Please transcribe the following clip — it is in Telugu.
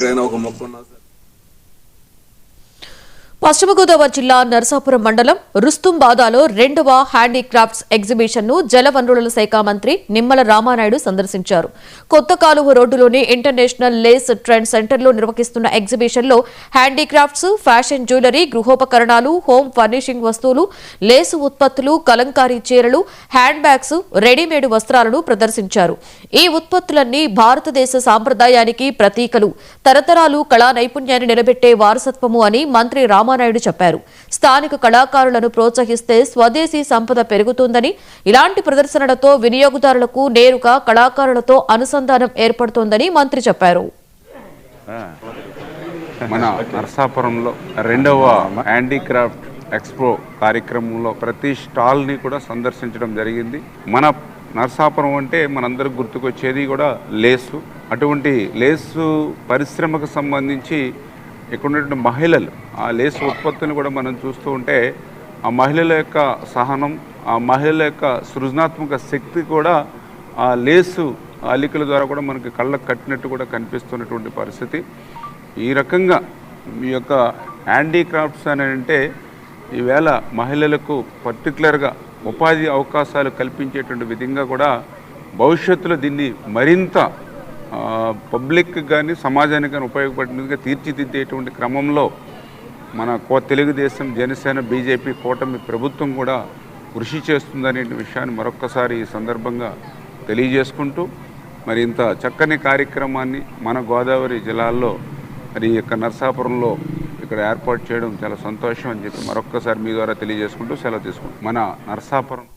ఒక మొక్క ఉన్నా సార్. పశ్చిమ గోదావరి జిల్లా నరసాపురం మండలం రుస్తుంబాదాలో 2వ హ్యాండీక్రాఫ్ట్స్ ఎగ్జిబిషన్ ను జలవనరుల శాఖ మంత్రి నిమ్మల రామానాయుడు సందర్శించారు. కొత్త కాలువ రోడ్డులోని ఇంటర్నేషనల్ లేస్ ట్రెండ్ సెంటర్లో నిర్వహిస్తున్న ఎగ్జిబిషన్ లో హ్యాండీక్రాఫ్ట్స్, ఫ్యాషన్ జ్యువెలరీ, గృహోపకరణాలు, హోమ్ ఫర్నిషింగ్ వస్తువులు, లేసు ఉత్పత్తులు, కలంకారీ చీరలు, హ్యాండ్ బ్యాగ్స్, రెడీమేడ్ వస్త్రాలను ప్రదర్శించారు. ఈ ఉత్పత్తులన్నీ భారతదేశ సాంప్రదాయానికి ప్రతీకలు, తరతరాలు కళా నైపుణ్యాన్ని నిలబెట్టే వారసత్వము అని మంత్రి రామానాయుడు చెప్పారు. స్థానిక కళాకారులను ప్రోత్సహిస్తే స్వదేశీ సంపద పెరుగుతుందని, ఇలాంటి ప్రదర్శనలతో వినియోగదారులకు నేరుగా కళాకారులతో అనుసంధానం ఏర్పడుతోందని మంత్రి చెప్పారు. మన నరసాపురంలో 2వ హ్యాండీక్రాఫ్ట్ ఎక్స్పో కార్యక్రమంలో ప్రతి స్టాల్ని కూడా సందర్శించడం జరిగింది. మన నరసాపురం అంటే మనందరికి గుర్తుకొచ్చేది కూడా లేసు. అటువంటి లేసు పరిశ్రమకు సంబంధించి ఇక్కడ ఉన్నటువంటి మహిళలు ఆ లేసు ఉత్పత్తిని కూడా మనం చూస్తూ ఉంటే ఆ మహిళల యొక్క సహనం, ఆ మహిళల యొక్క సృజనాత్మక శక్తి కూడా ఆ లేసు అల్లికల ద్వారా కూడా మనకి కళ్ళకు కట్టినట్టు కూడా కనిపిస్తున్నటువంటి పరిస్థితి. ఈ రకంగా ఈ యొక్క హ్యాండీక్రాఫ్ట్స్ అని అంటే ఈవేళ మహిళలకు పర్టికులర్గా ఉపాధి అవకాశాలు కల్పించేటువంటి విధంగా కూడా భవిష్యత్తులో దీన్ని మరింత పబ్లిక్ కానీ సమాజానికి కానీ ఉపయోగపడినదిగా తీర్చిదిద్దేటువంటి క్రమంలో మన తెలుగుదేశం, జనసేన, బీజేపీ కూటమి ప్రభుత్వం కూడా కృషి చేస్తుందనే విషయాన్ని మరొక్కసారి ఈ సందర్భంగా తెలియజేసుకుంటూ మరి ఇంత చక్కని కార్యక్రమాన్ని మన గోదావరి జిల్లాల్లో మరి ఈ యొక్క నరసాపురంలో ఇక్కడ ఏర్పాటు చేయడం చాలా సంతోషం అని చెప్పి మరొక్కసారి మీ ద్వారా తెలియజేసుకుంటూ సెలవు తీసుకుంటాం. మన నరసాపురం